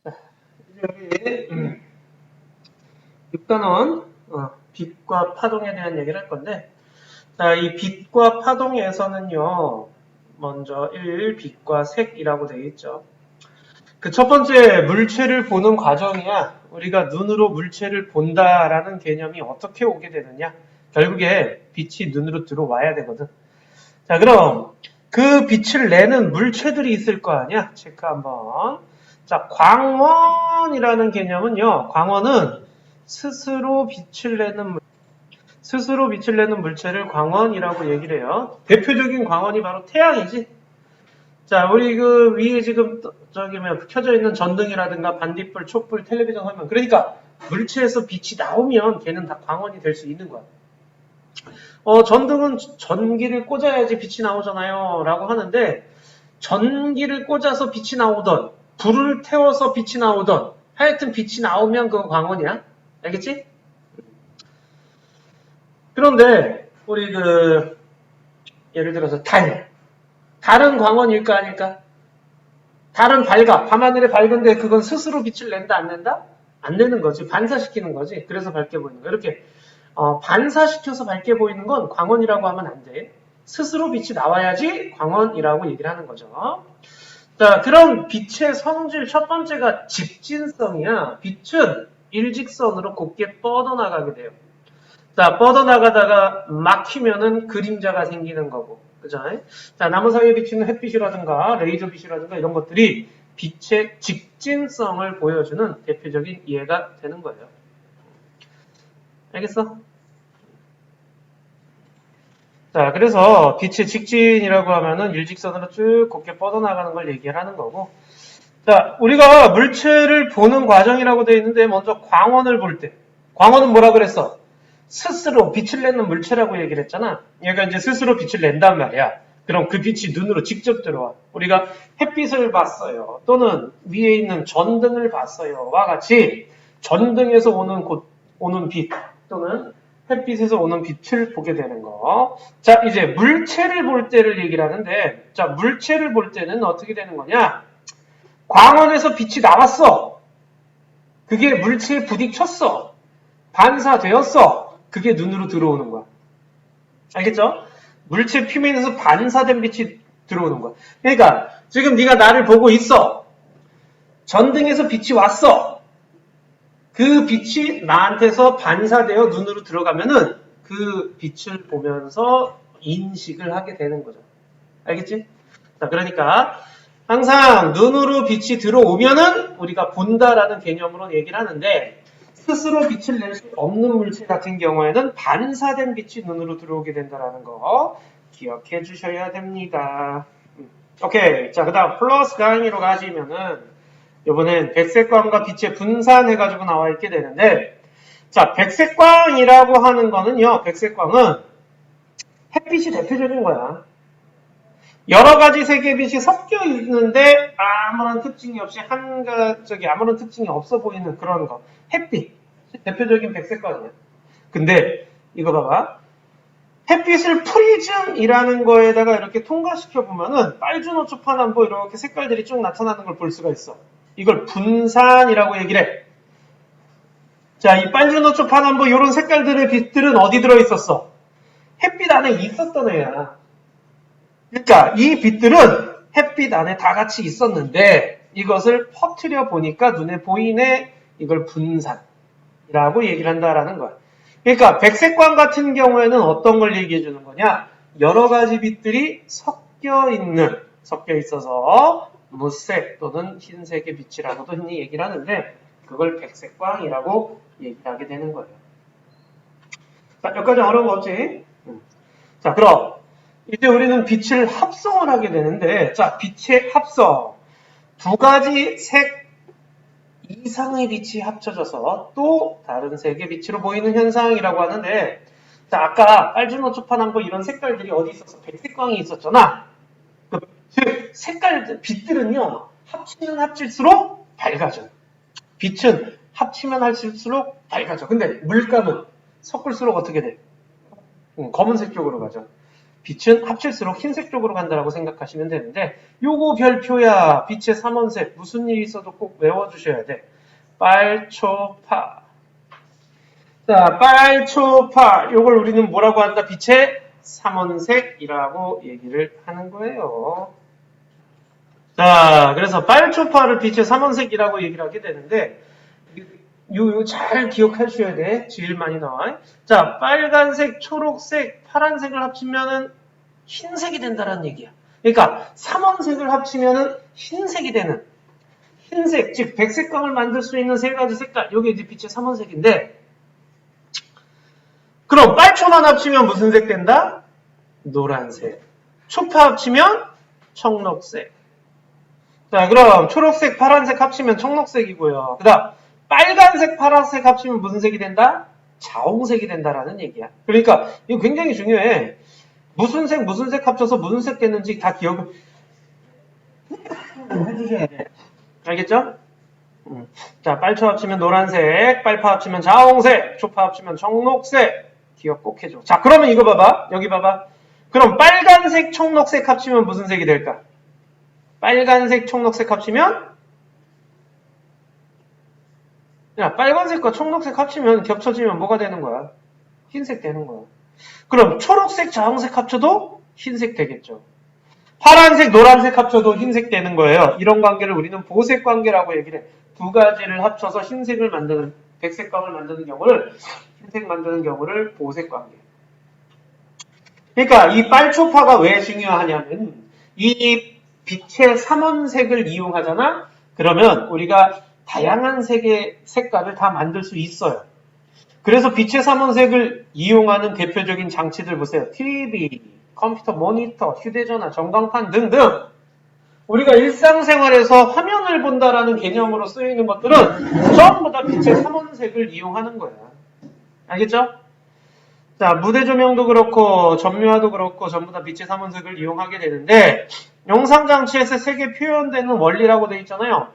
이제 우리 6단원 빛과 파동에 대한 얘기를 할 건데, 자, 이 빛과 파동에서는요, 먼저 1. 빛과 색이라고 되어 있죠. 그 첫 번째 물체를 보는 과정이야. 우리가 눈으로 물체를 본다라는 개념이 어떻게 오게 되느냐? 결국에 빛이 눈으로 들어와야 되거든. 자, 그럼 그 빛을 내는 물체들이 있을 거 아니야? 체크 한번. 자, 광원이라는 개념은요. 광원은 스스로 빛을 내는 물체를 광원이라고 얘기를 해요. 대표적인 광원이 바로 태양이지. 자, 우리 그 위에 지금 저기 켜져 있는 전등이라든가 반딧불, 촛불, 텔레비전 화면. 그러니까 물체에서 빛이 나오면 걔는 다 광원이 될 수 있는 거야. 전등은 전기를 꽂아야지 빛이 나오잖아요. 라고 하는데, 전기를 꽂아서 빛이 나오던, 불을 태워서 빛이 나오던, 하여튼 빛이 나오면 그거 광원이야. 알겠지? 그런데, 우리 예를 들어서 달은 광원일까 아닐까? 달은 밝아. 밤하늘에 밝은데 그건 스스로 빛을 낸다, 안 낸다? 안 내는 거지. 반사시키는 거지. 그래서 밝게 보이는 거야. 이렇게 반사시켜서 밝게 보이는 건 광원이라고 하면 안 돼. 스스로 빛이 나와야지 광원이라고 얘기를 하는 거죠. 자, 그럼 빛의 성질 첫 번째가 직진성이야. 빛은 일직선으로 곱게 뻗어나가게 돼요. 자, 뻗어나가다가 막히면은 그림자가 생기는 거고. 그죠? 자, 나무 사이에 비치는 햇빛이라든가 레이저 빛이라든가 이런 것들이 빛의 직진성을 보여주는 대표적인 이해가 되는 거예요. 알겠어? 자, 그래서 빛의 직진이라고 하면은 일직선으로 쭉 곱게 뻗어나가는 걸 얘기를 하는 거고. 자, 우리가 물체를 보는 과정이라고 되어 있는데 먼저 광원을 볼 때. 광원은 뭐라 그랬어? 스스로 빛을 내는 물체라고 얘기를 했잖아. 얘가 이제 스스로 빛을 낸단 말이야. 그럼 그 빛이 눈으로 직접 들어와. 우리가 햇빛을 봤어요. 또는 위에 있는 전등을 봤어요. 와 같이 전등에서 오는 빛 또는 햇빛에서 오는 빛을 보게 되는 거. 자, 이제 물체를 볼 때를 얘기를 하는데, 자, 물체를 볼 때는 어떻게 되는 거냐? 광원에서 빛이 나왔어. 그게 물체에 부딪혔어. 반사되었어. 그게 눈으로 들어오는 거야. 알겠죠? 물체 표면에서 반사된 빛이 들어오는 거야. 그러니까 지금 네가 나를 보고 있어. 전등에서 빛이 왔어. 그 빛이 나한테서 반사되어 눈으로 들어가면은 그 빛을 보면서 인식을 하게 되는 거죠. 알겠지? 자, 그러니까 항상 눈으로 빛이 들어오면은 우리가 본다라는 개념으로 얘기를 하는데, 스스로 빛을 낼 수 없는 물체 같은 경우에는 반사된 빛이 눈으로 들어오게 된다는 거 기억해 주셔야 됩니다. 오케이. 자, 그 다음 플러스 강의로 가시면은 이번엔 백색광과 빛의 분산해가지고 나와 있게 되는데, 자, 백색광이라고 하는 거는요, 백색광은 햇빛이 대표적인 거야. 여러 가지 색의 빛이 섞여 있는데 아무런 특징이 없이 아무런 특징이 없어 보이는 그런 거. 햇빛. 대표적인 백색광이야. 근데 이거 봐봐. 햇빛을 프리즘이라는 거에다가 이렇게 통과시켜 보면은 빨주노초 파남보 이렇게 색깔들이 쭉 나타나는 걸 볼 수가 있어. 이걸 분산이라고 얘기를 해. 자, 이 빨주노초 파남보 이런 색깔들의 빛들은 어디 들어 있었어? 햇빛 안에 있었던 애야. 그러니까 이 빛들은 햇빛 안에 다 같이 있었는데 이것을 퍼뜨려 보니까 눈에 보이네. 이걸 분산이라고 얘기를 한다라는 거야. 그러니까 백색광 같은 경우에는 어떤 걸 얘기해 주는 거냐? 여러 가지 빛들이 섞여 있어서 무색 또는 흰색의 빛이라고도 흔히 얘기를 하는데, 그걸 백색광이라고 얘기하게 되는 거예요. 자, 여기까지 어려운 거 없지? 자, 그럼 이제 우리는 빛을 합성을 하게 되는데, 자, 빛의 합성. 두 가지 색 이상의 빛이 합쳐져서 또 다른 색의 빛으로 보이는 현상이라고 하는데, 자, 아까 빨주노초파남보 이런 색깔들이 어디 있었어? 백색광이 있었잖아. 즉, 빛들은요, 합치면 합칠수록 밝아져. 빛은 합치면 할수록 밝아져. 근데 물감은 섞을수록 어떻게 돼? 검은색 쪽으로 가죠. 빛은 합칠수록 흰색 쪽으로 간다라고 생각하시면 되는데 요거 별표야. 빛의 삼원색. 무슨 일이 있어도 꼭 외워주셔야 돼. 빨초파. 자, 빨초파. 요걸 우리는 뭐라고 한다? 빛의 삼원색이라고 얘기를 하는 거예요. 자, 그래서 빨초파를 빛의 삼원색이라고 얘기를 하게 되는데 요 잘 기억하셔야 돼. 제일 많이 나와. 자, 빨간색, 초록색, 파란색을 합치면은 흰색이 된다라는 얘기야. 그러니까 삼원색을 합치면은 흰색이 되는 흰색, 즉 백색감을 만들 수 있는 세 가지 색깔. 요게 이제 빛의 삼원색인데 그럼 빨초만 합치면 무슨 색 된다? 노란색. 초파 합치면 청록색. 자, 그럼 초록색, 파란색 합치면 청록색이고요. 그 다음 빨간색, 파란색 합치면 무슨 색이 된다? 자홍색이 된다라는 얘기야. 그러니까 이거 굉장히 중요해. 무슨 색 합쳐서 무슨 색 됐는지 다 기억을 해주셔야 돼. 알겠죠? 자, 빨초 합치면 노란색, 빨파 합치면 자홍색, 초파 합치면 청록색. 기억 꼭 해줘. 자, 그러면 이거 봐봐. 여기 봐봐. 그럼 빨간색, 청록색 합치면 무슨 색이 될까? 빨간색, 청록색 합치면? 야, 빨간색과 청록색 합치면 겹쳐지면 뭐가 되는 거야? 흰색 되는 거야. 그럼 초록색, 자홍색 합쳐도 흰색 되겠죠. 파란색, 노란색 합쳐도 흰색 되는 거예요. 이런 관계를 우리는 보색 관계라고 얘기를 해. 두 가지를 합쳐서 흰색을 만드는, 백색감을 만드는 경우를, 흰색 만드는 경우를 보색 관계. 그러니까 이 빨초파가 왜 중요하냐면 이 빛의 삼원색을 이용하잖아? 그러면 우리가 다양한 색의 색깔을 다 만들 수 있어요. 그래서 빛의 삼원색을 이용하는 대표적인 장치들 보세요. TV, 컴퓨터 모니터, 휴대전화, 전광판 등등. 우리가 일상생활에서 화면을 본다라는 개념으로 쓰이는 것들은 전부 다 빛의 삼원색을 이용하는 거야. 알겠죠? 자, 무대 조명도 그렇고 점유화도 그렇고 전부 다 빛의 삼원색을 이용하게 되는데 영상장치에서 색이 표현되는 원리라고 되어 있잖아요.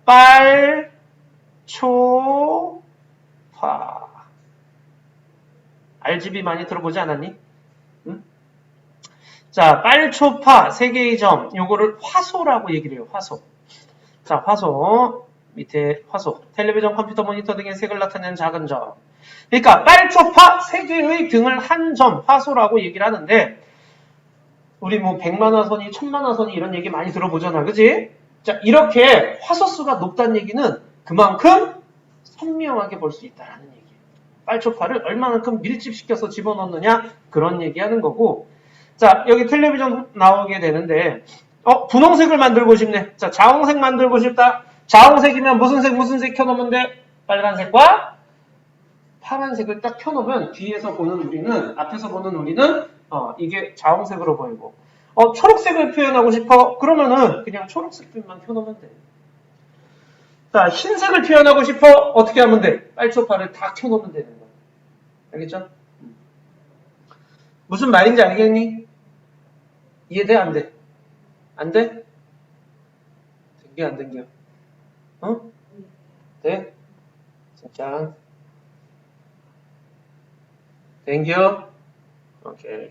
빨, 초, 파. RGB 많이 들어보지 않았니? 응? 자, 빨초파 세 개의 점, 요거를 화소라고 얘기를 해요. 화소. 자, 화소 밑에 화소. 텔레비전, 컴퓨터, 모니터 등의 색을 나타내는 작은 점. 그러니까 빨초파 세 개의 등을 한 점, 화소라고 얘기를 하는데 우리 뭐 100만화선이 1000만화선이 이런 얘기 많이 들어보잖아. 그지? 자, 이렇게 화소수가 높다는 얘기는 그만큼 선명하게 볼 수 있다라는 얘기예요. 빨초파를 얼마만큼 밀집시켜서 집어넣느냐 그런 얘기하는 거고. 자, 여기 텔레비전 나오게 되는데 분홍색을 만들고 싶네. 자, 자홍색 만들고 싶다. 자홍색이면 무슨 색 켜놓으면 돼? 빨간색과 파란색을 딱 켜놓으면 뒤에서 보는 우리는, 앞에서 보는 우리는 이게 자홍색으로 보이고 초록색을 표현하고 싶어? 그러면은 그냥 초록색만 켜놓으면 돼. 자, 흰색을 표현하고 싶어? 어떻게 하면 돼? 빨초파를 다 켜놓으면 되는 거야. 알겠죠? 무슨 말인지 알겠니? 이해돼? 안 돼? 안 돼? 된겨 안 된겨? 돼? 진짜? 된겨? 오케이.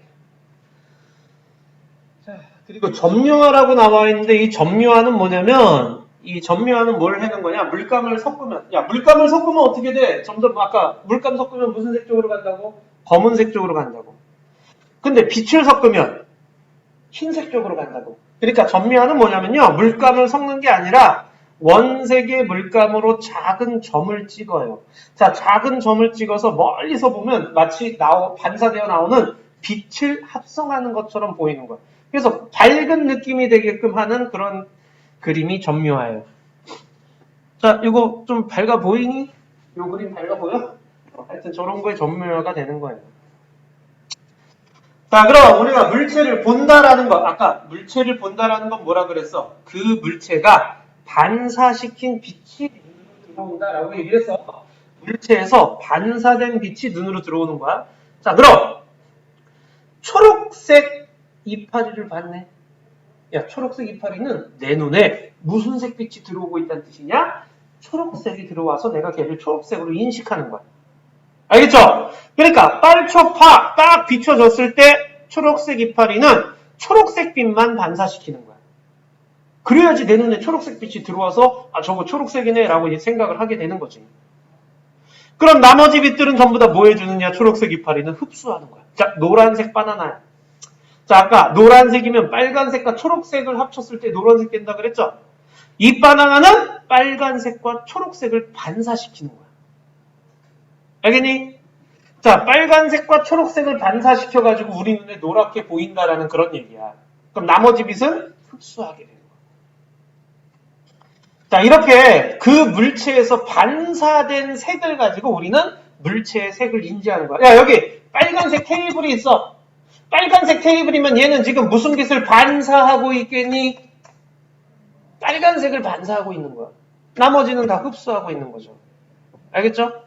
자, 그리고 점유화라고 나와 있는데 이 점유화는 뭐냐면 이 점유화는 뭘 하는 거냐? 물감을 섞으면, 야, 물감을 섞으면 어떻게 돼? 점점 아까 물감 섞으면 무슨 색 쪽으로 간다고? 검은색 쪽으로 간다고. 근데 빛을 섞으면 흰색 쪽으로 간다고. 그러니까 점유화는 뭐냐면요. 물감을 섞는 게 아니라 원색의 물감으로 작은 점을 찍어요. 자, 작은 점을 찍어서 멀리서 보면 마치 반사되어 나오는 빛을 합성하는 것처럼 보이는 거예요. 그래서 밝은 느낌이 되게끔 하는 그런 그림이 점유화예요. 자, 이거 좀 밝아 보이니? 이 그림 밝아 보여? 하여튼 저런 거에 점유화가 되는 거예요. 자, 그럼 우리가 물체를 본다라는 거, 아까 물체를 본다라는 건 뭐라 그랬어? 그 물체가 반사시킨 빛이 눈으로 들어온다라고 얘기를 했어. 물체에서 반사된 빛이 눈으로 들어오는 거야. 자, 그럼 초록색 이파리를 봤네. 야, 초록색 이파리는 내 눈에 무슨 색 빛이 들어오고 있다는 뜻이냐? 초록색이 들어와서 내가 걔를 초록색으로 인식하는 거야. 알겠죠? 그러니까 빨초파 딱 비춰졌을 때 초록색 이파리는 초록색 빛만 반사시키는 거야. 그래야지 내 눈에 초록색 빛이 들어와서 아 저거 초록색이네 라고 생각을 하게 되는 거지. 그럼 나머지 빛들은 전부 다 뭐 해주느냐? 초록색 이파리는 흡수하는 거야. 자, 노란색 바나나야. 자, 아까 노란색이면 빨간색과 초록색을 합쳤을 때 노란색 된다 그랬죠? 이 바나나는 빨간색과 초록색을 반사시키는 거야. 알겠니? 자, 빨간색과 초록색을 반사시켜가지고 우리 눈에 노랗게 보인다라는 그런 얘기야. 그럼 나머지 빛은 흡수하게 되는 거야. 자, 이렇게 그 물체에서 반사된 색을 가지고 우리는 물체의 색을 인지하는 거야. 야, 여기 빨간색 테이블이 있어. 빨간색 테이블이면 얘는 지금 무슨 빛을 반사하고 있겠니? 빨간색을 반사하고 있는 거야. 나머지는 다 흡수하고 있는 거죠. 알겠죠?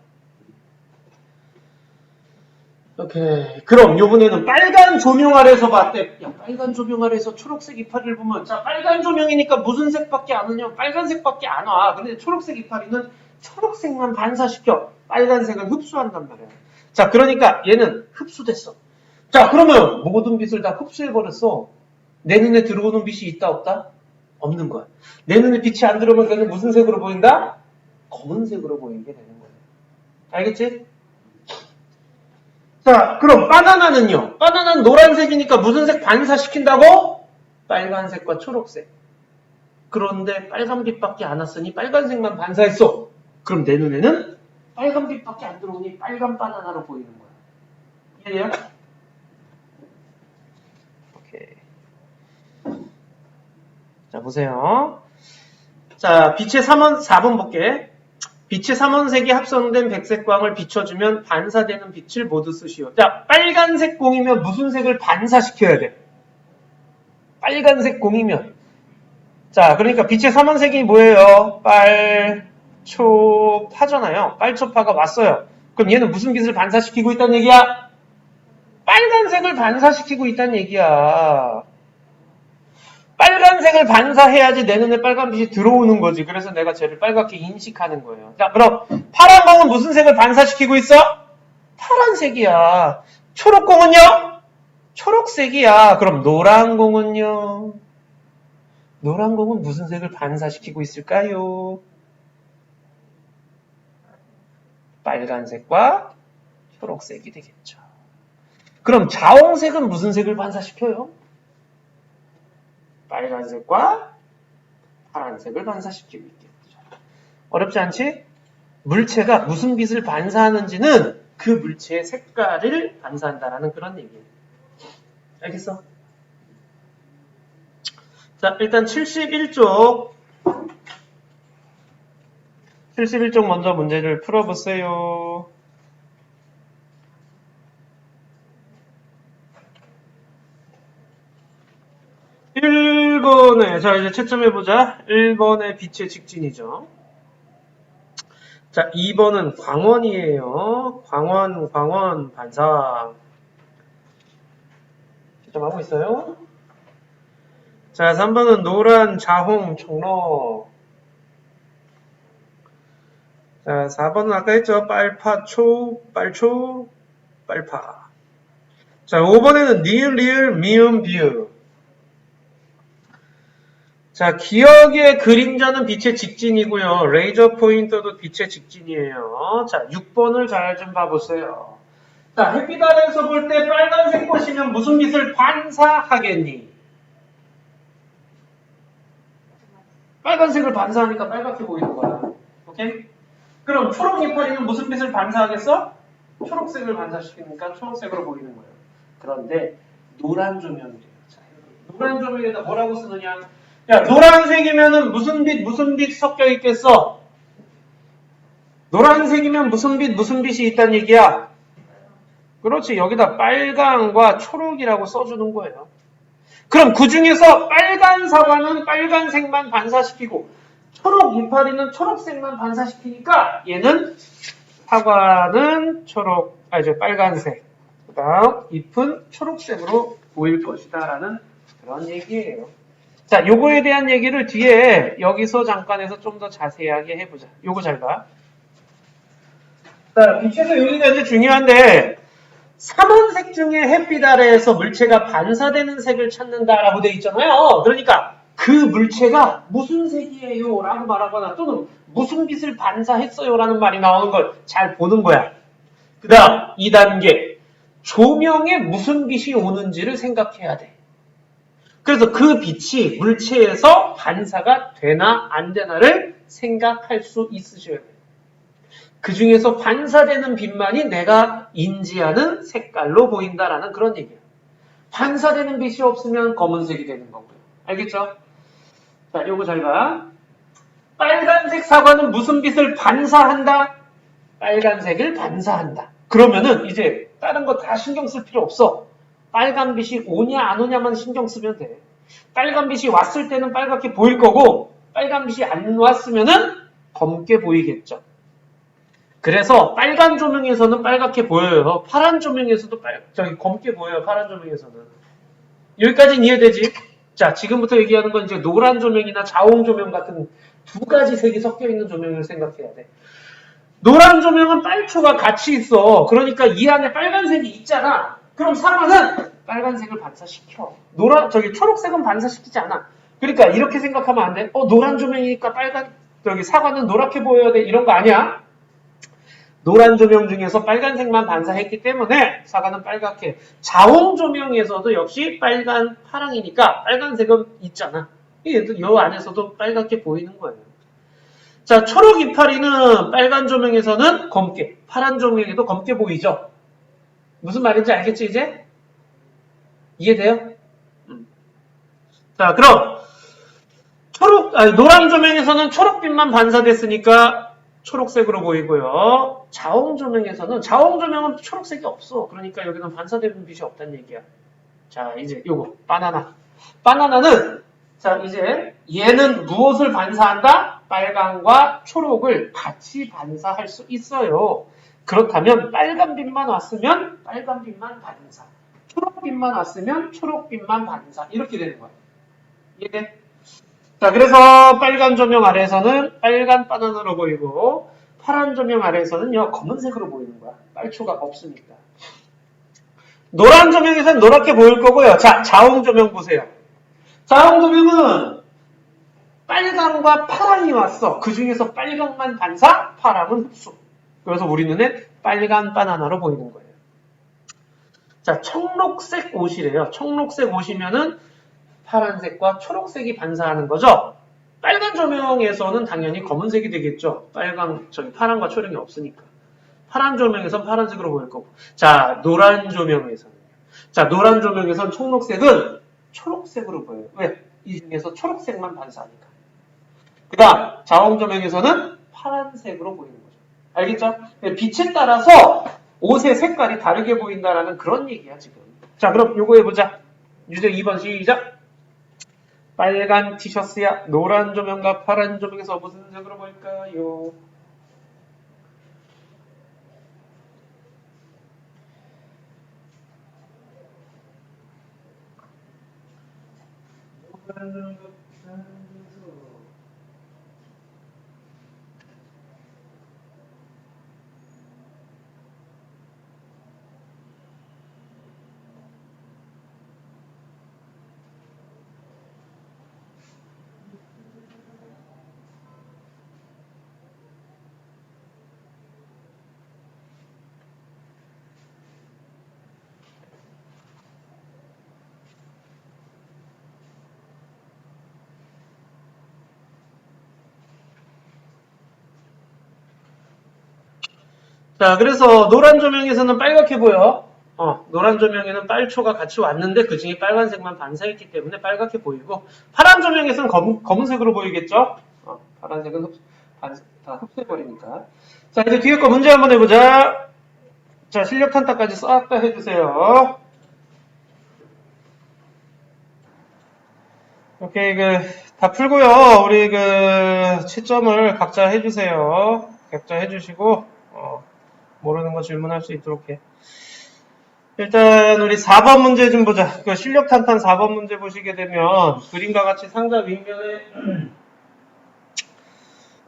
오케이. 그럼 요번에는 빨간 조명 아래서 봤대. 야, 빨간 조명 아래서 초록색 이파리를 보면 자, 빨간 조명이니까 무슨 색밖에 안 오냐? 빨간색밖에 안 와. 근데 초록색 이파리는 초록색만 반사시켜. 빨간색은 흡수한단 말이야. 자, 그러니까 얘는 흡수됐어. 자, 그러면 모든 빛을 다 흡수해버렸어. 내 눈에 들어오는 빛이 있다 없다? 없는 거야. 내 눈에 빛이 안 들어오면 걔는 무슨 색으로 보인다? 검은색으로 보이게 되는 거야. 알겠지? 자, 그럼 바나나는요? 바나나는 노란색이니까 무슨 색 반사시킨다고? 빨간색과 초록색. 그런데 빨간빛밖에 안 왔으니 빨간색만 반사했어. 그럼 내 눈에는 빨간빛밖에 안 들어오니 빨간 바나나로 보이는 거야. 이해돼요? 오케이. 자, 보세요. 자, 빛의 4번 볼게. 빛의 3원색이 합성된 백색 광을 비춰주면 반사되는 빛을 모두 쓰시오. 자, 빨간색 공이면 무슨 색을 반사시켜야 돼? 빨간색 공이면. 자, 그러니까 빛의 3원색이 뭐예요? 빨초파잖아요. 빨초파가 왔어요. 그럼 얘는 무슨 빛을 반사시키고 있다는 얘기야? 빨간색을 반사시키고 있다는 얘기야. 빨간색을 반사해야지 내 눈에 빨간빛이 들어오는 거지. 그래서 내가 쟤를 빨갛게 인식하는 거예요. 자, 그럼 파란 공은 무슨 색을 반사시키고 있어? 파란색이야. 초록 공은요? 초록색이야. 그럼 노란 공은요? 노란 공은 무슨 색을 반사시키고 있을까요? 빨간색과 초록색이 되겠죠. 그럼 자홍색은 무슨 색을 반사시켜요? 빨간색과 파란색을 반사시키고 있겠죠. 어렵지 않지? 물체가 무슨 빛을 반사하는지는 그 물체의 색깔을 반사한다라는 그런 얘기예요. 알겠어? 자, 일단 71쪽. 71쪽 먼저 문제를 풀어보세요. 1번에, 자, 이제 채점해보자. 1번의 빛의 직진이죠. 자, 2번은 광원이에요. 광원, 반사. 채점하고 있어요. 자, 3번은 노란, 자홍, 청로. 자, 4번은 아까 했죠. 빨파, 빨초, 빨파. 자, 5번에는 리을, 미음, 비읍. 자, 기억의 그림자는 빛의 직진이고요. 레이저 포인터도 빛의 직진이에요. 자, 6번을 잘 좀 봐보세요. 자, 햇빛 아래에서 볼 때 빨간색 꽃이면 무슨 빛을 반사하겠니? 빨간색을 반사하니까 빨갛게 보이는 거야. 오케이? 그럼 초록 이파리는 무슨 빛을 반사하겠어? 초록색을 반사시키니까 초록색으로 보이는 거예요. 그런데 노란 조명이래요. 자, 노란 조명에다 뭐라고 쓰느냐? 야, 노란색이면은 무슨 빛 섞여 있겠어? 노란색이면 무슨 빛이 있다는 얘기야? 그렇지, 여기다 빨강과 초록이라고 써주는 거예요. 그럼 그 중에서 빨간 사과는 빨간색만 반사시키고 초록 이파리는 초록색만 반사시키니까 얘는 사과는 빨간색, 그 다음 잎은 초록색으로 보일 것이다 라는 그런 얘기예요. 자, 요거에 대한 얘기를 뒤에 여기서 잠깐 해서 좀 더 자세하게 해보자. 요거 잘 봐. 자, 빛에서 요리가 이제 중요한데 삼원색 중에 햇빛 아래에서 물체가 반사되는 색을 찾는다라고 돼 있잖아요. 그러니까 그 물체가 무슨 색이에요? 라고 말하거나 또는 무슨 빛을 반사했어요? 라는 말이 나오는 걸 잘 보는 거야. 그 다음 2단계 조명에 무슨 빛이 오는지를 생각해야 돼. 그래서 그 빛이 물체에서 반사가 되나 안 되나를 생각할 수 있으셔야 돼요. 그 중에서 반사되는 빛만이 내가 인지하는 색깔로 보인다라는 그런 얘기예요. 반사되는 빛이 없으면 검은색이 되는 거고요. 알겠죠? 자, 요거 잘 봐. 빨간색 사과는 무슨 빛을 반사한다? 빨간색을 반사한다. 그러면은 이제 다른 거 다 신경 쓸 필요 없어. 빨간 빛이 오냐 안 오냐만 신경 쓰면 돼. 빨간 빛이 왔을 때는 빨갛게 보일 거고 빨간 빛이 안 왔으면은 검게 보이겠죠. 그래서 빨간 조명에서는 빨갛게 보여요. 파란 조명에서도 검게 보여요. 파란 조명에서는. 여기까지는 이해되지? 자, 지금부터 얘기하는 건 이제 노란 조명이나 자홍 조명 같은 두 가지 색이 섞여 있는 조명을 생각해야 돼. 노란 조명은 빨초가 같이 있어. 그러니까 이 안에 빨간색이 있잖아. 그럼 사과는 빨간색을 반사시켜. 초록색은 반사시키지 않아. 그러니까 이렇게 생각하면 안 돼. 노란 조명이니까 사과는 노랗게 보여야 돼. 이런 거 아니야. 노란 조명 중에서 빨간색만 반사했기 때문에 사과는 빨갛게. 자홍 조명에서도 역시 빨간, 파랑이니까 빨간색은 있잖아. 이 안에서도 빨갛게 보이는 거예요. 자, 초록 이파리는 빨간 조명에서는 검게, 파란 조명에도 검게 보이죠? 무슨 말인지 알겠지, 이제? 이해돼요? 자, 그럼, 노란 조명에서는 초록빛만 반사됐으니까 초록색으로 보이고요. 자홍 조명은 초록색이 없어. 그러니까 여기는 반사되는 빛이 없다는 얘기야. 자, 이제 요거, 바나나. 바나나는, 자, 이제 얘는 무엇을 반사한다? 빨강과 초록을 같이 반사할 수 있어요. 그렇다면 빨간빛만 왔으면 빨간빛만 반사, 초록빛만 왔으면 초록빛만 반사 이렇게 되는 거예요. 이해돼? 자, 그래서 빨간 조명 아래에서는 빨간 바나나로 보이고 파란 조명 아래에서는요 검은색으로 보이는 거야. 빨초가 없으니까. 노란 조명에서는 노랗게 보일 거고요. 자, 자홍 조명 보세요. 자홍 조명은 빨강과 파랑이 왔어. 그 중에서 빨강만 반사, 파랑은 흡수. 그래서 우리 눈엔 빨간 바나나로 보이는 거예요. 자, 청록색 옷이래요. 청록색 옷이면은 파란색과 초록색이 반사하는 거죠. 빨간 조명에서는 당연히 검은색이 되겠죠. 파란과 초록이 없으니까. 파란 조명에선 파란색으로 보일 거고. 자, 노란 조명에서는. 자, 노란 조명에선 청록색은 초록색으로 보여요. 왜? 이 중에서 초록색만 반사하니까. 그 다음, 자홍 조명에서는 파란색으로 보이는 거죠. 알겠죠? 빛에 따라서 옷의 색깔이 다르게 보인다라는 그런 얘기야, 지금. 자, 그럼 요거 해보자. 유제 2번 시작. 빨간 티셔츠야. 노란 조명과 파란 조명에서 무슨 색으로 보일까요? 자, 그래서 노란 조명에서는 빨갛게 보여. 노란 조명에는 빨초가 같이 왔는데 그 중에 빨간색만 반사했기 때문에 빨갛게 보이고 파란 조명에서는 검은색으로 보이겠죠? 파란색은 다 흡수해버리니까. 자, 이제 뒤에 거 문제 한번 해보자. 자, 실력 탄타까지 싹 다 해주세요. 오케이, 다 풀고요. 우리 채점을 각자 해주세요. 각자 해주시고, 모르는 거 질문할 수 있도록 해. 일단 우리 4번 문제 좀 보자. 실력 탄탄 4번 문제 보시게 되면 그림과 같이 상자 윗면에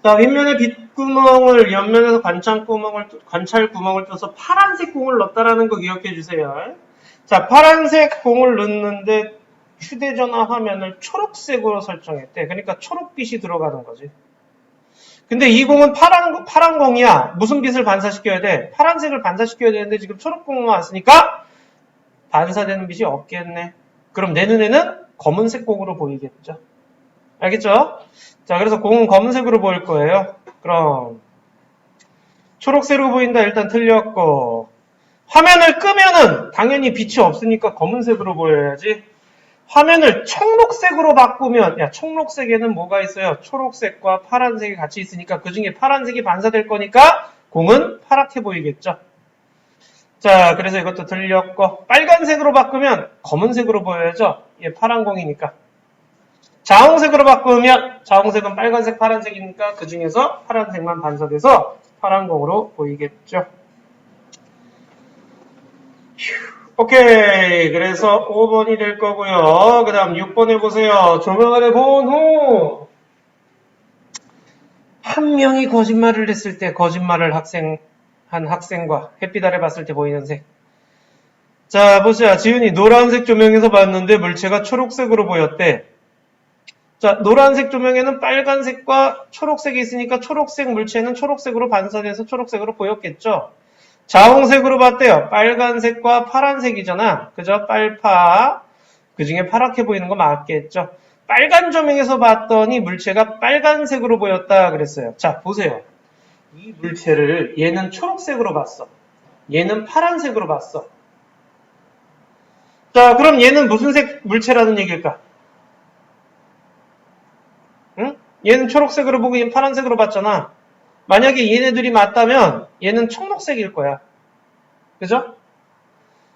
자, 윗면에 빗구멍을, 옆면에서 관찰 구멍을 뚫어서 파란색 공을 넣었다라는 거 기억해 주세요. 자, 파란색 공을 넣는데 휴대전화 화면을 초록색으로 설정했대. 그러니까 초록빛이 들어가는 거지. 근데 이 공은 파란 공이야. 무슨 빛을 반사시켜야 돼? 파란색을 반사시켜야 되는데 지금 초록 공만 왔으니까 반사되는 빛이 없겠네. 그럼 내 눈에는 검은색 공으로 보이겠죠. 알겠죠? 자, 그래서 공은 검은색으로 보일 거예요. 그럼 초록색으로 보인다 일단 틀렸고, 화면을 끄면은 당연히 빛이 없으니까 검은색으로 보여야지. 화면을 청록색으로 바꾸면, 야, 청록색에는 뭐가 있어요? 초록색과 파란색이 같이 있으니까 그 중에 파란색이 반사될 거니까 공은 파랗게 보이겠죠. 자, 그래서 이것도 틀렸고, 빨간색으로 바꾸면 검은색으로 보여야죠. 얘 파란 공이니까. 자홍색으로 바꾸면 자홍색은 빨간색, 파란색이니까 그 중에서 파란색만 반사돼서 파란 공으로 보이겠죠. 오케이. 그래서 5번이 될 거고요. 그 다음 6번 해보세요. 조명 아래 본 후. 한 명이 거짓말을 했을 때 거짓말을 한 학생과 햇빛 아래 봤을 때 보이는 색. 자, 보자. 지훈이 노란색 조명에서 봤는데 물체가 초록색으로 보였대. 자, 노란색 조명에는 빨간색과 초록색이 있으니까 초록색 물체는 초록색으로 반사돼서 초록색으로 보였겠죠. 자홍색으로 봤대요. 빨간색과 파란색이잖아. 그죠? 빨파. 그 중에 파랗게 보이는 거 맞겠죠. 빨간 조명에서 봤더니 물체가 빨간색으로 보였다 그랬어요. 자, 보세요. 이 물체를 얘는 초록색으로 봤어. 얘는 파란색으로 봤어. 자, 그럼 얘는 무슨 색 물체라는 얘기일까? 응? 얘는 초록색으로 보고 얘는 파란색으로 봤잖아. 만약에 얘네들이 맞다면 얘는 청록색일 거야. 그죠?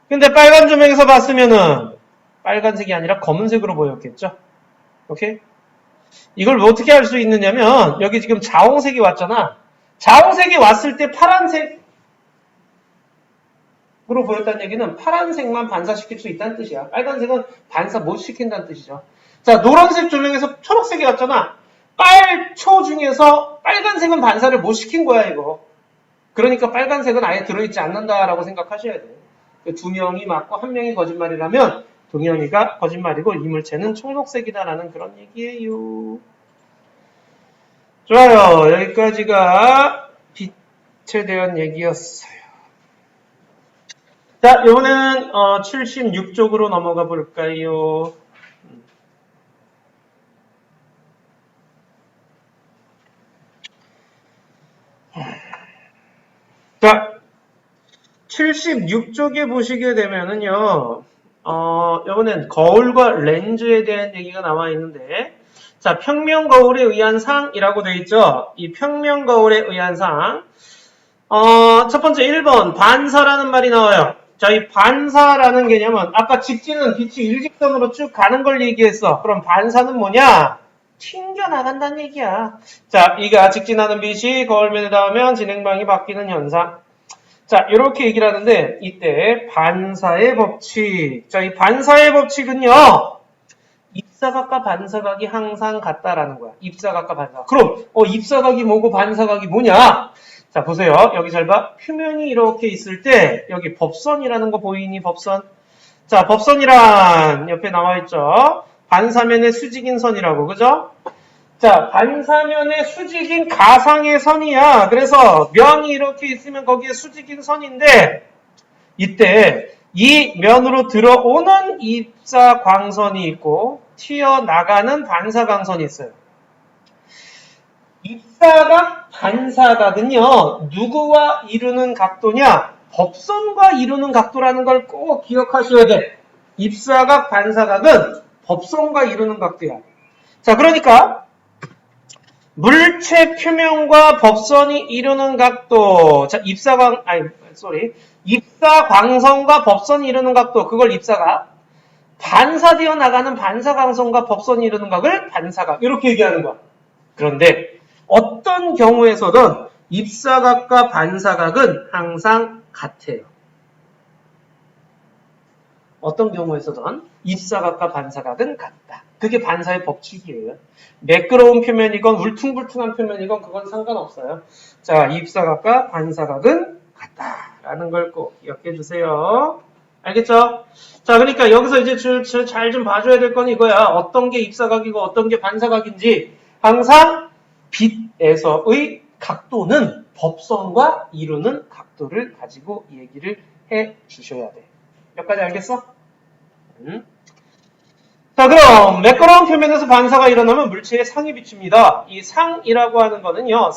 근데 빨간 조명에서 봤으면은 빨간색이 아니라 검은색으로 보였겠죠? 오케이? 이걸 어떻게 할 수 있느냐면 여기 지금 자홍색이 왔잖아. 자홍색이 왔을 때 파란색으로 보였다는 얘기는 파란색만 반사시킬 수 있다는 뜻이야. 빨간색은 반사 못 시킨다는 뜻이죠. 자, 노란색 조명에서 초록색이 왔잖아. 빨초 중에서 빨간색은 반사를 못 시킨 거야, 이거. 그러니까 빨간색은 아예 들어있지 않는다라고 생각하셔야 돼요. 두 명이 맞고 한 명이 거짓말이라면 동영이가 거짓말이고 이 물체는 청록색이다라는 그런 얘기예요. 좋아요. 여기까지가 빛에 대한 얘기였어요. 자, 이번에는 76쪽으로 넘어가 볼까요? 자, 76쪽에 보시게 되면은요, 이번엔 거울과 렌즈에 대한 얘기가 나와 있는데, 자, 평면 거울에 의한 상이라고 되어 있죠? 이 평면 거울에 의한 상. 첫 번째 1번, 반사라는 말이 나와요. 자, 이 반사라는 개념은, 아까 직진은 빛이 일직선으로 쭉 가는 걸 얘기했어. 그럼 반사는 뭐냐? 튕겨나간다는 얘기야. 자, 이가 직진하는 빛이 거울면에 닿으면 진행방이 바뀌는 현상. 자, 이렇게 얘기를 하는데 이때 반사의 법칙. 자, 이 반사의 법칙은요. 입사각과 반사각이 항상 같다라는 거야. 입사각과 반사각. 그럼 입사각이 뭐고 반사각이 뭐냐? 자, 보세요. 여기 잘 봐. 표면이 이렇게 있을 때 여기 법선이라는 거 보이니? 법선. 자, 법선이란 옆에 나와 있죠. 반사면의 수직인 선이라고. 그죠? 자, 반사면에 수직인 가상의 선이야. 그래서 면이 이렇게 있으면 거기에 수직인 선인데 이때 이 면으로 들어오는 입사광선이 있고 튀어나가는 반사광선이 있어요. 입사각, 반사각은요. 누구와 이루는 각도냐? 법선과 이루는 각도라는 걸 꼭 기억하셔야 돼. 입사각, 반사각은 법선과 이루는 각도야. 자, 그러니까 물체 표면과 법선이 이루는 각도. 자, 입사광선과 법선이 이루는 각도. 그걸 입사각. 반사되어 나가는 반사광선과 법선이 이루는 각을 반사각. 이렇게 얘기하는 거야. 그런데 어떤 경우에서든 입사각과 반사각은 항상 같아요. 어떤 경우에서든 입사각과 반사각은 같다. 그게 반사의 법칙이에요. 매끄러운 표면이건 울퉁불퉁한 표면이건 그건 상관없어요. 자, 입사각과 반사각은 같다라는 걸 꼭 기억해 주세요. 알겠죠? 자, 그러니까 여기서 이제 잘 좀 봐줘야 될 건 이거야. 어떤 게 입사각이고 어떤 게 반사각인지 항상 빛에서의 각도는 법선과 이루는 각도를 가지고 얘기를 해 주셔야 돼. 여기까지 알겠어? 자, 그럼 매끄러운 표면에서 반사가 일어나면 물체의 상이 비춥니다. 이 상이라고 하는 거는요,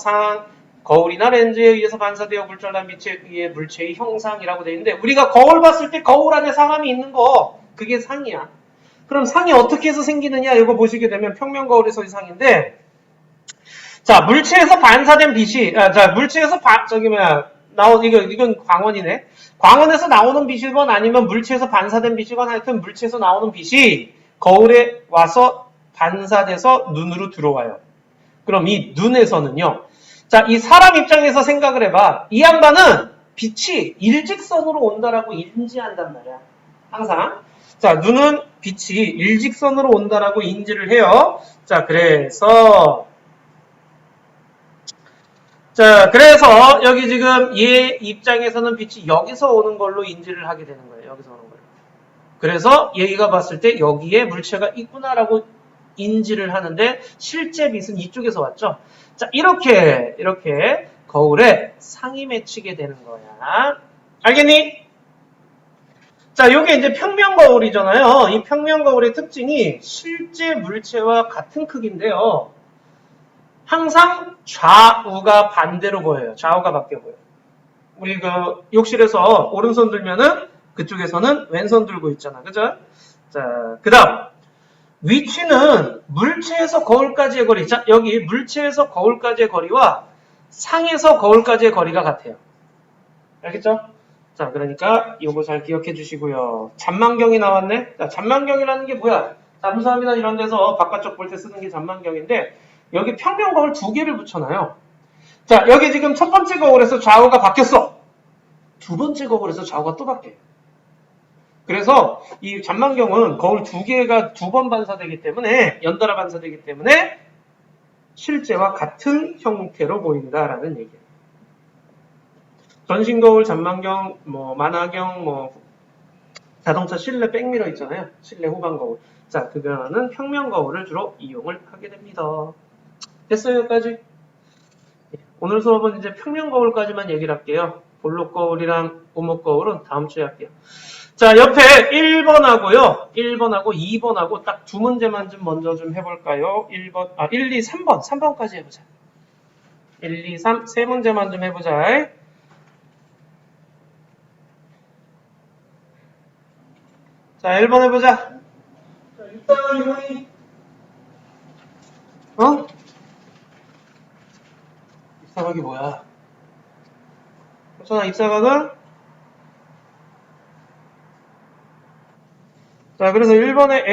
거울이나 렌즈에 의해서 반사되어 굴절난 빛에 의해 물체의 형상이라고 되어 있는데, 우리가 거울 봤을 때 거울 안에 사람이 있는 거, 그게 상이야. 그럼 상이 어떻게 해서 생기느냐, 이거 보시게 되면 평면거울에서의 상인데, 자, 물체에서 반사된 빛이, 물체에서 이건 광원이네. 광원에서 나오는 빛이건 아니면 물체에서 반사된 빛이건 하여튼 물체에서 나오는 빛이 거울에 와서 반사돼서 눈으로 들어와요. 그럼 이 눈에서는요. 자, 이 사람 입장에서 생각을 해봐. 이 양반은 빛이 일직선으로 온다라고 인지한단 말이야. 항상. 자, 눈은 빛이 일직선으로 온다라고 인지를 해요. 자, 그래서 여기 지금 얘 입장에서는 빛이 여기서 오는 걸로 인지를 하게 되는 거예요. 여기서 오는 걸로. 그래서 얘가 봤을 때 여기에 물체가 있구나라고 인지를 하는데 실제 빛은 이쪽에서 왔죠. 자, 이렇게 거울에 상이 맺히게 되는 거야. 알겠니? 자, 요게 이제 평면 거울이잖아요. 이 평면 거울의 특징이 실제 물체와 같은 크기인데요. 항상 좌우가 반대로 보여요. 좌우가 바뀌어 보여요. 우리 그 욕실에서 오른손 들면은 그쪽에서는 왼손 들고 있잖아. 그죠? 자, 그 다음. 위치는 물체에서 거울까지의 거리. 자, 여기 물체에서 거울까지의 거리와 상에서 거울까지의 거리가 같아요. 알겠죠? 자, 그러니까 이거 잘 기억해 주시고요. 잠망경이 나왔네? 자, 잠망경이라는 게 뭐야? 잠수함이나 이런 데서 바깥쪽 볼 때 쓰는 게 잠망경인데 여기 평면 거울 두 개를 붙여놔요. 자, 여기 지금 첫 번째 거울에서 좌우가 바뀌었어. 두 번째 거울에서 좌우가 또 바뀌어요. 그래서 이 잠망경은 거울 두 개가 두 번 반사되기 때문에 연달아 반사되기 때문에 실제와 같은 형태로 보인다라는 얘기예요. 전신거울, 잠망경, 만화경, 자동차 실내 백미러 있잖아요. 실내 후방 거울. 자, 그거는 평면 거울을 주로 이용을 하게 됩니다. 됐어요, 여기까지? 오늘 수업은 이제 평면 거울까지만 얘기를 할게요. 볼록 거울이랑 오목 거울은 다음 주에 할게요. 자, 옆에 1번하고요. 1번하고 2번하고 딱 두 문제만 좀 먼저 좀 해볼까요? 1, 2, 3번. 3번까지 해보자. 1, 2, 3, 세 문제만 좀 해보자. 자, 1번 해보자. 자, 입사각 이번이 입사각이 뭐야? 그렇잖아, 입사각은? 자, 그래서 1번에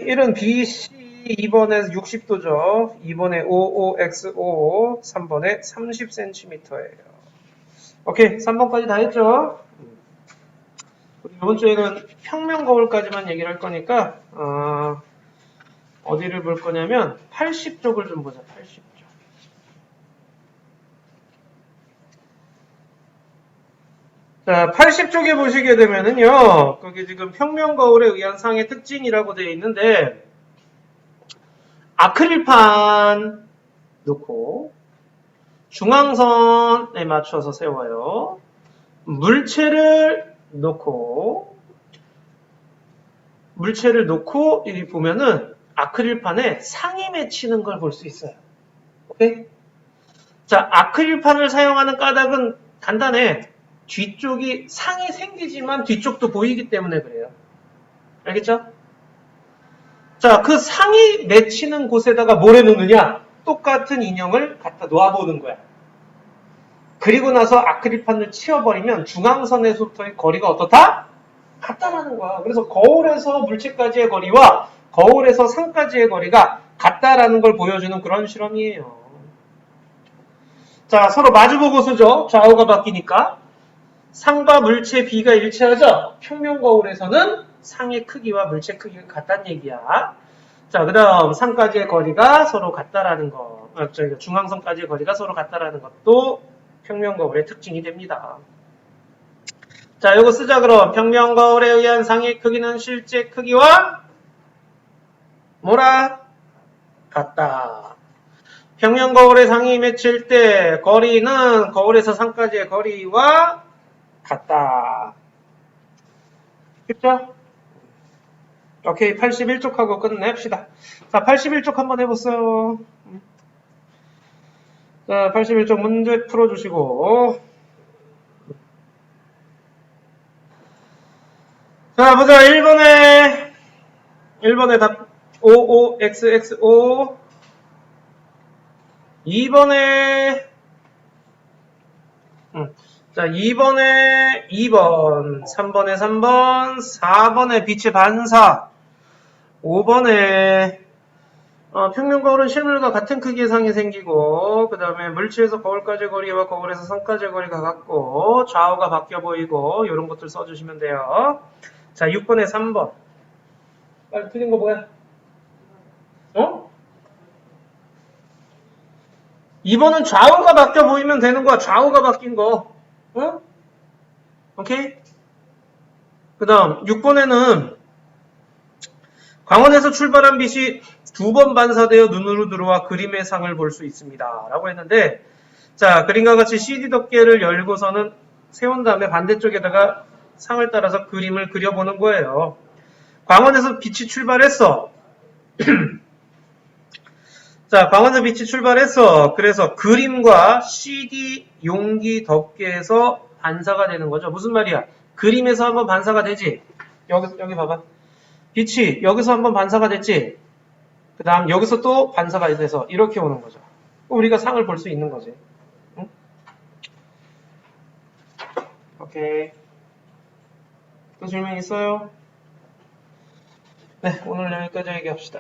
1은 BC, 2번에 60도죠. 2번에 OOXO, 3번에 30cm예요. 오케이, 3번까지 다 했죠? 우리 이번 주에는 평면 거울까지만 얘기를 할 거니까 어디를 볼 거냐면 80쪽을 좀 보자. 80쪽. 자, 80쪽에 보시게 되면은요. 거기 지금 평면 거울에 의한 상의 특징이라고 되어 있는데 아크릴판 놓고 중앙선에 맞춰서 세워요. 물체를 놓고 여기 보면은 아크릴판에 상이 맺히는 걸 볼 수 있어요. 오케이? 자, 아크릴판을 사용하는 까닭은 간단해. 뒤쪽이 상이 생기지만 뒤쪽도 보이기 때문에 그래요. 알겠죠? 자, 그 상이 맺히는 곳에다가 뭘 해놓느냐? 똑같은 인형을 갖다 놓아보는 거야. 그리고 나서 아크릴판을 치워버리면 중앙선에서부터의 거리가 어떻다? 같다라는 거야. 그래서 거울에서 물체까지의 거리와 거울에서 상까지의 거리가 같다라는 걸 보여주는 그런 실험이에요. 자, 서로 마주보고 쓰죠. 좌우가 바뀌니까. 상과 물체 B가 일치하죠? 평면 거울에서는 상의 크기와 물체 크기가 같다는 얘기야. 자, 그 다음 상까지의 거리가 서로 같다라는 거. 중앙선까지의 거리가 서로 같다라는 것도 평면거울의 특징이 됩니다. 자, 요거 쓰자 그럼. 평면거울에 의한 상의 크기는 실제 크기와 뭐라? 같다. 평면거울의 상이 맺힐 때 거리는 거울에서 상까지의 거리와 같다. 그쵸? 오케이, 81쪽하고 끝냅시다. 자, 81쪽 한번 해보세요. 자, 81쪽 문제 풀어주시고. 자, 보자. 1번에 답, OOXXO. 2번에, 자, 2번에 2번, 3번에 3번, 4번에 빛의 반사, 5번에 평면거울은 실물과 같은 크기의 상이 생기고, 그 다음에 물체에서 거울까지의 거리와 거울에서 상까지의 거리가 같고, 좌우가 바뀌어 보이고, 이런 것들 써주시면 돼요. 자, 6번에 3번. 빨리 틀린 거 뭐야? 2번은 좌우가 바뀌어 보이면 되는 거야. 좌우가 바뀐 거. 오케이? 그 다음, 6번에는 광원에서 출발한 빛이 2번 반사되어 눈으로 들어와 그림의 상을 볼 수 있습니다. 라고 했는데, 자, 그림과 같이 CD 덮개를 열고서는 세운 다음에 반대쪽에다가 상을 따라서 그림을 그려보는 거예요. 광원에서 빛이 출발했어. 자, 광원에서 빛이 출발했어. 그래서 그림과 CD 용기 덮개에서 반사가 되는 거죠. 무슨 말이야? 그림에서 한번 반사가 되지? 여기 봐봐. 빛이 여기서 한번 반사가 됐지? 그 다음 여기서 또 반사가 돼서 이렇게 오는 거죠. 우리가 상을 볼 수 있는 거지. 응? 오케이. 또 질문 있어요? 네, 오늘 여기까지 얘기합시다.